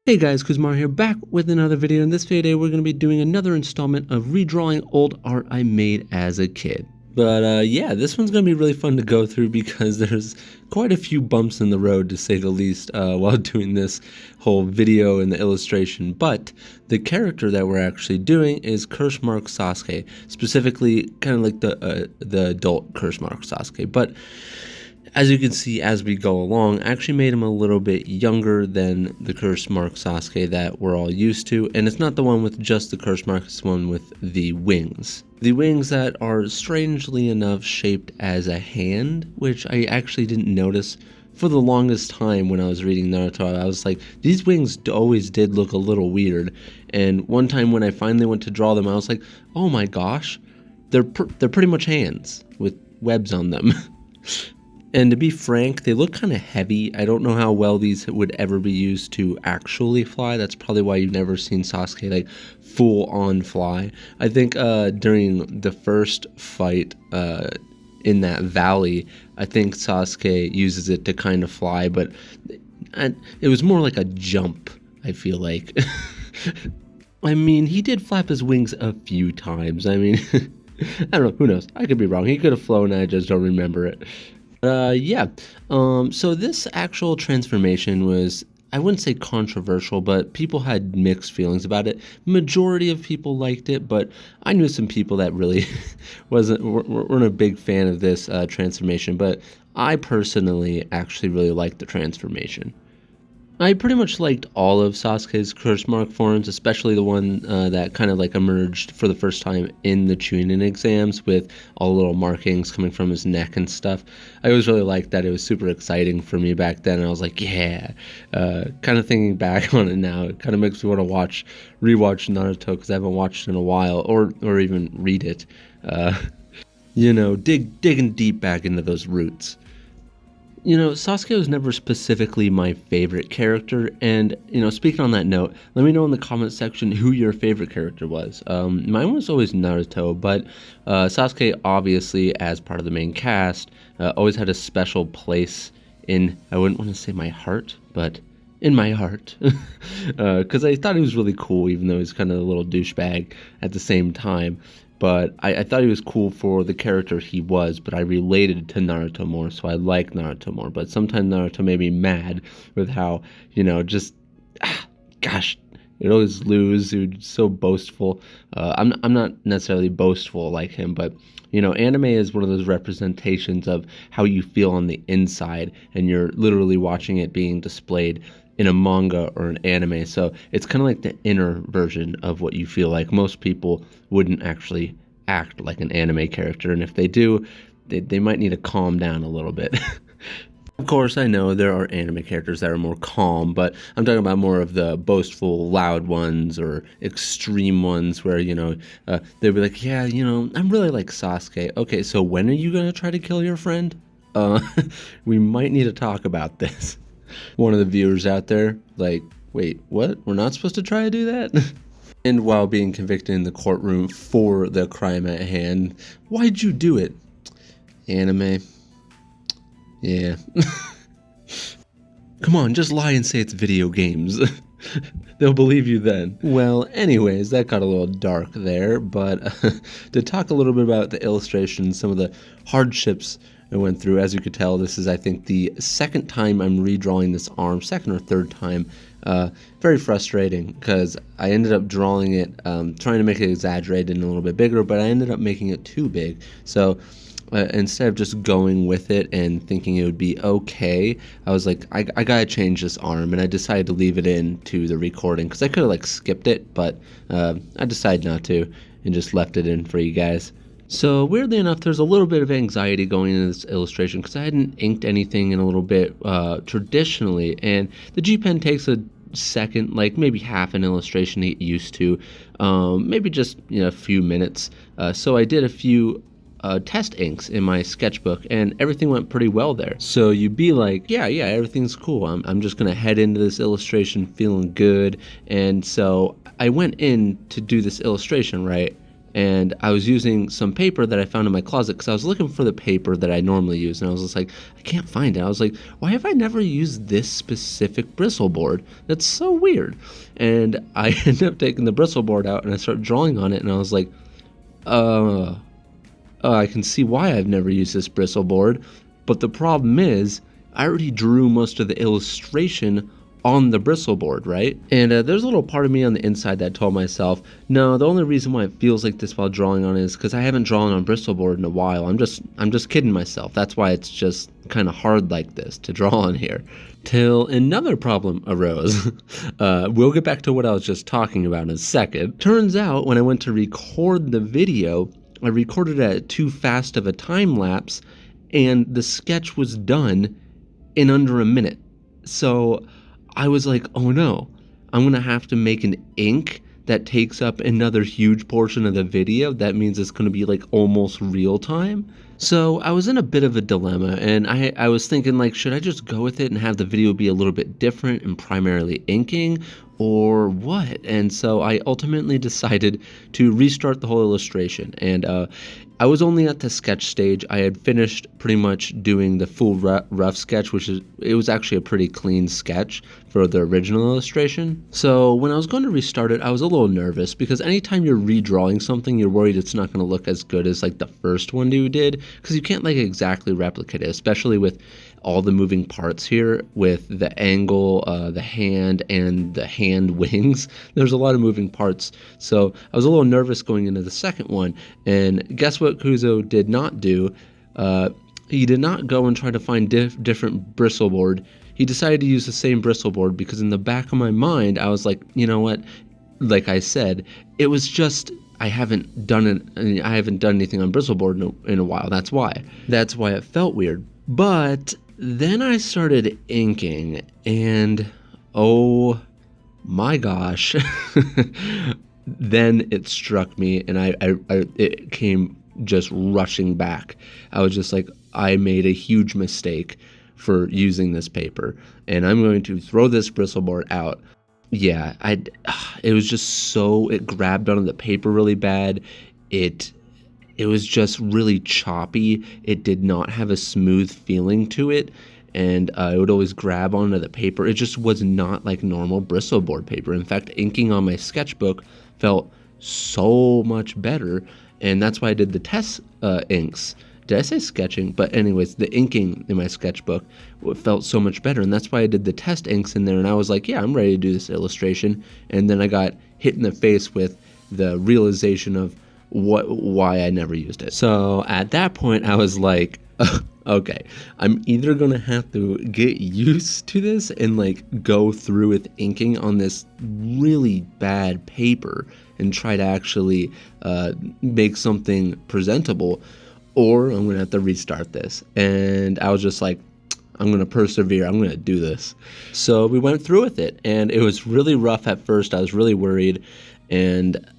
Hey guys, KUZO here, back with another video. In this video, we're going to be doing another installment of redrawing old art I made as a kid. But yeah, this one's going to be really fun to go through because there's quite a few bumps in the road, to say the least, while doing this whole video and the illustration. But the character that we're actually doing is Curse Mark Sasuke, specifically kind of like the adult Curse Mark Sasuke. But as you can see as we go along, I actually made him a little bit younger than the Curse Mark Sasuke that we're all used to, and it's not the one with just the Curse Mark, it's the one with the wings. The wings that are strangely enough shaped as a hand, which I actually didn't notice for the longest time when I was reading Naruto. I was like, these wings always did look a little weird, and one time when I finally went to draw them, I was like, oh my gosh, they're pretty much hands with webs on them. And to be frank, they look kind of heavy. I don't know how well these would ever be used to actually fly. That's probably why you've never seen Sasuke like full on fly. I think during the first fight in that valley, I think Sasuke uses it to kind of fly, but it was more like a jump, I feel like. I mean, he did flap his wings a few times. I mean, I don't know, who knows? I could be wrong. He could have flown, I just don't remember it. Yeah, so this actual transformation was, I wouldn't say controversial, but people had mixed feelings about it. Majority of people liked it, but I knew some people that really weren't a big fan of this transformation, but I personally actually really liked the transformation. I pretty much liked all of Sasuke's Curse Mark forms, especially the one that kind of like emerged for the first time in the Chunin exams with all the little markings coming from his neck and stuff. I always really liked that. It was super exciting for me back then. I was like, yeah. Kind of thinking back on it now, it kind of makes me want to rewatch Naruto because I haven't watched it in a while, or even read it. You know, digging deep back into those roots. You know, Sasuke was never specifically my favorite character, and, you know, speaking on that note, let me know in the comment section who your favorite character was. Mine was always Naruto, but Sasuke, obviously, as part of the main cast, always had a special place in, I wouldn't want to say my heart, but in my heart, because I thought he was really cool, even though he's kind of a little douchebag at the same time. But I thought he was cool for the character he was, but I related to Naruto more, so I like Naruto more. But sometimes Naruto made me mad with how, you know, just, gosh, he'd always lose. He was so boastful. I'm not necessarily boastful like him, but, you know, anime is one of those representations of how you feel on the inside, and you're literally watching it being displayed in a manga or an anime, so it's kind of like the inner version of what you feel like. Most people wouldn't actually act like an anime character, and if they do, they might need to calm down a little bit. Of course, I know there are anime characters that are more calm, but I'm talking about more of the boastful, loud ones or extreme ones where, you know, they'll be like, yeah, you know, I'm really like Sasuke. Okay, so when are you going to try to kill your friend? We might need to talk about this. One of the viewers out there, like, wait, what? We're not supposed to try to do that? And while being convicted in the courtroom for the crime at hand, why'd you do it? Anime. Yeah. Come on, just lie and say it's video games. They'll believe you then. Well, anyways, that got a little dark there, but to talk a little bit about the illustration, some of the hardships I went through. As you could tell, this is, I think, the second time I'm redrawing this arm, second or third time. Very frustrating because I ended up drawing it, trying to make it exaggerated and a little bit bigger, but I ended up making it too big. So instead of just going with it and thinking it would be okay, I was like, I gotta change this arm, and I decided to leave it in to the recording because I could have like skipped it, but I decided not to and just left it in for you guys. So weirdly enough, there's a little bit of anxiety going into this illustration because I hadn't inked anything in a little bit traditionally, and the G-Pen takes a second, like maybe half an illustration to get used to, maybe just, you know, a few minutes. So I did a few test inks in my sketchbook, and everything went pretty well there. So you'd be like, yeah, everything's cool. I'm just gonna head into this illustration feeling good, and so I went in to do this illustration, right? and I was using some paper that I found in my closet because I was looking for the paper that I normally use, and I was just like, I can't find it. I was like, why have I never used this specific bristle board? That's so weird. And I ended up taking the bristle board out and I started drawing on it, and I was like, I can see why I've never used this bristle board, but the problem is I already drew most of the illustration on the bristle board, right? And there's a little part of me on the inside that told myself, no, the only reason why it feels like this while drawing on it is because I haven't drawn on bristle board in a while. I'm just kidding myself. That's why it's just kind of hard like this to draw on here. Till another problem arose. We'll get back to what I was just talking about in a second. Turns out when I went to record the video, I recorded it at too fast of a time lapse, and the sketch was done in under a minute. So I was like, oh no, I'm gonna have to make an ink that takes up another huge portion of the video. That means it's gonna be like almost real time. So I was in a bit of a dilemma, and I was thinking, like, should I just go with it and have the video be a little bit different and primarily inking, or what? And so I ultimately decided to restart the whole illustration, and I was only at the sketch stage. I had finished pretty much doing the full rough sketch, it was actually a pretty clean sketch for the original illustration. So when I was going to restart it, I was a little nervous because anytime you're redrawing something, you're worried it's not going to look as good as like the first one you did, because you can't like exactly replicate it, especially with all the moving parts here with the angle, the hand, and the hand wings. There's a lot of moving parts. So I was a little nervous going into the second one. And guess what KUZO did not do? He did not go and try to find different bristle board. He decided to use the same bristle board because in the back of my mind, I was like, you know what? Like I said, it was just, I haven't done anything on bristle board in a while. That's why it felt weird. But then I started inking, and oh my gosh, then it struck me, and it came just rushing back. I was just like, I made a huge mistake for using this paper, and I'm going to throw this bristle board out. Yeah, it was just so, it grabbed onto the paper really bad. It was just really choppy. It did not have a smooth feeling to it, and it would always grab onto the paper. It just was not like normal bristle board paper. In fact, inking on my sketchbook felt so much better, and that's why I did the test inks. Did I say sketching? But anyways, the inking in my sketchbook felt so much better, and that's why I did the test inks in there, and I was like, yeah, I'm ready to do this illustration. And then I got hit in the face with the realization of why I never used it. So at that point, I was like, okay, I'm either gonna have to get used to this and like go through with inking on this really bad paper and try to actually make something presentable, or I'm gonna have to restart this. And I was just like, I'm gonna persevere, I'm gonna do this. So we went through with it, and it was really rough at first. I was really worried, and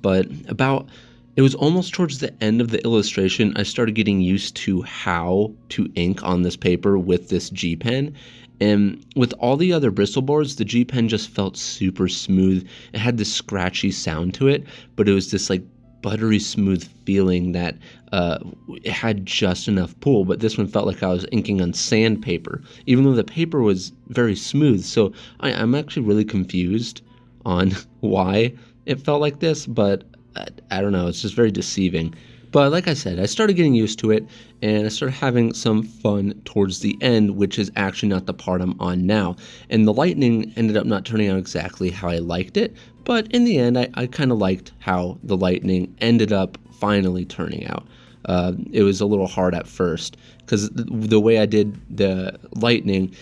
but it was almost towards the end of the illustration, I started getting used to how to ink on this paper with this G pen. And with all the other bristle boards, the G pen just felt super smooth. It had this scratchy sound to it, but it was this like buttery smooth feeling that it had just enough pull. But this one felt like I was inking on sandpaper, even though the paper was very smooth. So I'm actually really confused on why it felt like this, but I don't know, it's just very deceiving. But like I said, I started getting used to it, and I started having some fun towards the end, which is actually not the part I'm on now. And the lightning ended up not turning out exactly how I liked it, but in the end, I kind of liked how the lightning ended up finally turning out. It was a little hard at first, because the way I did the lightning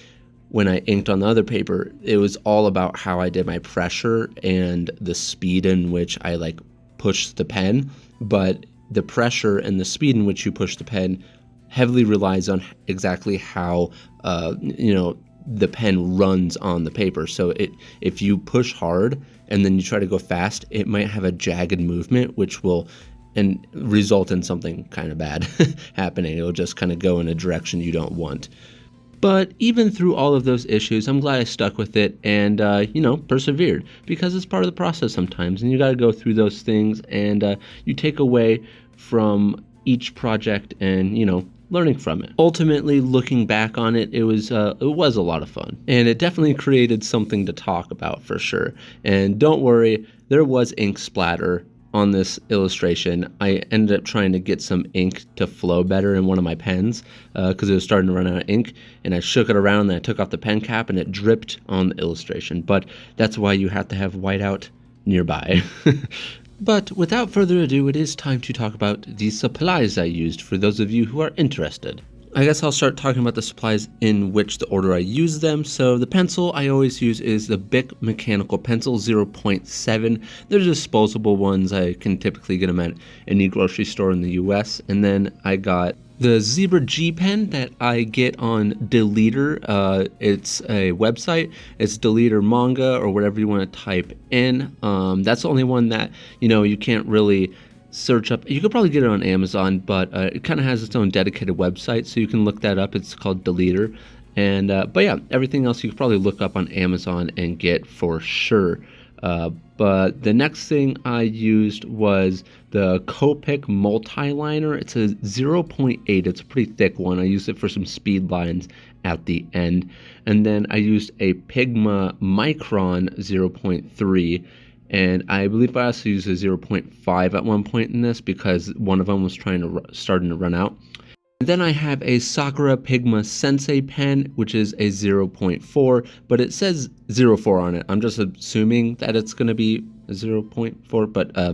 when I inked on the other paper, it was all about how I did my pressure and the speed in which I like push the pen, but the pressure and the speed in which you push the pen heavily relies on exactly how the pen runs on the paper. So if you push hard and then you try to go fast, it might have a jagged movement, which will result in something kind of bad happening. It'll just kind of go in a direction you don't want. But even through all of those issues, I'm glad I stuck with it and, persevered, because it's part of the process sometimes, and you got to go through those things, and you take away from each project and, learning from it. Ultimately, looking back on it, it was a lot of fun, and it definitely created something to talk about for sure. And don't worry, there was ink splatter on this illustration. I ended up trying to get some ink to flow better in one of my pens because it was starting to run out of ink, and I shook it around and I took off the pen cap and it dripped on the illustration. But that's why you have to have whiteout nearby. But without further ado, it is time to talk about the supplies I used for those of you who are interested. I guess I'll start talking about the supplies in which the order I use them. So the pencil I always use is the Bic Mechanical Pencil 0.7. They're disposable ones. I can typically get them at any grocery store in the US. And then I got the Zebra G pen that I get on Deleter. It's a website. It's Deleter Manga or whatever you want to type in. That's the only one that, you can't really search up. You could probably get it on Amazon, but it kind of has its own dedicated website, so you can look that up. It's called Deleter. And but yeah, everything else you could probably look up on Amazon and get for sure. But the next thing I used was the Copic multi-liner. It's a 0.8. It's a pretty thick one. I used it for some speed lines at the end. And then I used a Pigma Micron 0.3. And I believe I also used a 0.5 at one point in this because one of them was starting to run out. And then I have a Sakura Pigma Sensei pen, which is a 0.4, but it says 0.4 on it. I'm just assuming that it's going to be a 0.4, but I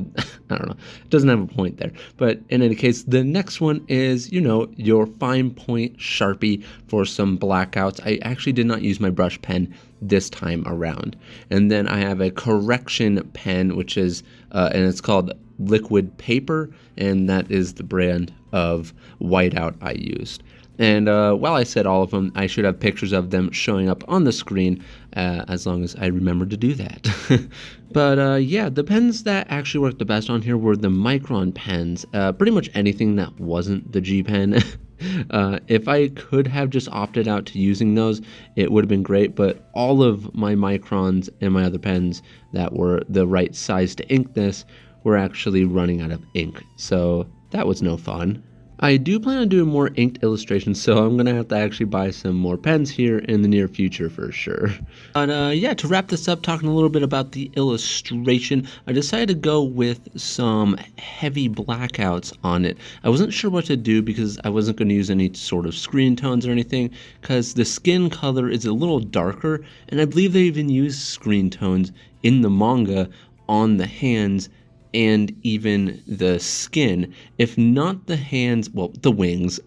don't know. It doesn't have a point there. But in any case, the next one is, your fine point Sharpie for some blackouts. I actually did not use my brush pen this time around. And then I have a correction pen, which is, and it's called Liquid Paper, and that is the brand of whiteout I used. And while I said all of them, I should have pictures of them showing up on the screen as long as I remember to do that. But yeah, the pens that actually worked the best on here were the Micron pens. Pretty much anything that wasn't the G pen. If I could have just opted out to using those, it would have been great, but all of my Microns and my other pens that were the right size to ink this were actually running out of ink, so that was no fun. I do plan on doing more inked illustrations, so I'm going to have to actually buy some more pens here in the near future for sure. But yeah, to wrap this up, talking a little bit about the illustration, I decided to go with some heavy blackouts on it. I wasn't sure what to do because I wasn't going to use any sort of screen tones or anything, because the skin color is a little darker, and I believe they even use screen tones in the manga on the hands and even the skin. If not the hands, well, the wings,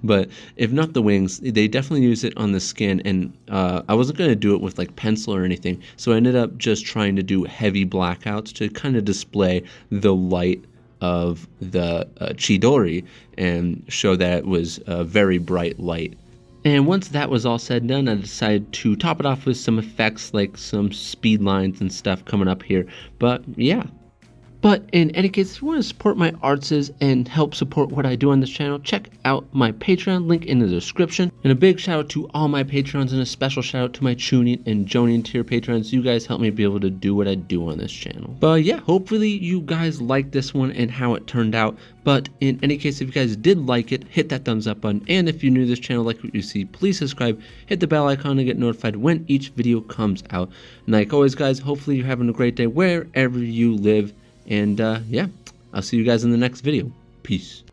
but if not the wings, they definitely use it on the skin. And I wasn't going to do it with like pencil or anything, so I ended up just trying to do heavy blackouts to kind of display the light of the Chidori and show that it was a very bright light. And once that was all said and done, I decided to top it off with some effects like some speed lines and stuff coming up here. But yeah. But in any case, if you want to support my arts and help support what I do on this channel, check out my Patreon, link in the description. And a big shout out to all my Patrons, and a special shout out to my Chunin and Jonin tier Patrons. You guys help me be able to do what I do on this channel. But yeah, hopefully you guys liked this one and how it turned out. But in any case, if you guys did like it, hit that thumbs up button. And if you're new to this channel, like what you see, please subscribe, hit the bell icon to get notified when each video comes out. And like always, guys, hopefully you're having a great day wherever you live. And yeah, I'll see you guys in the next video. Peace.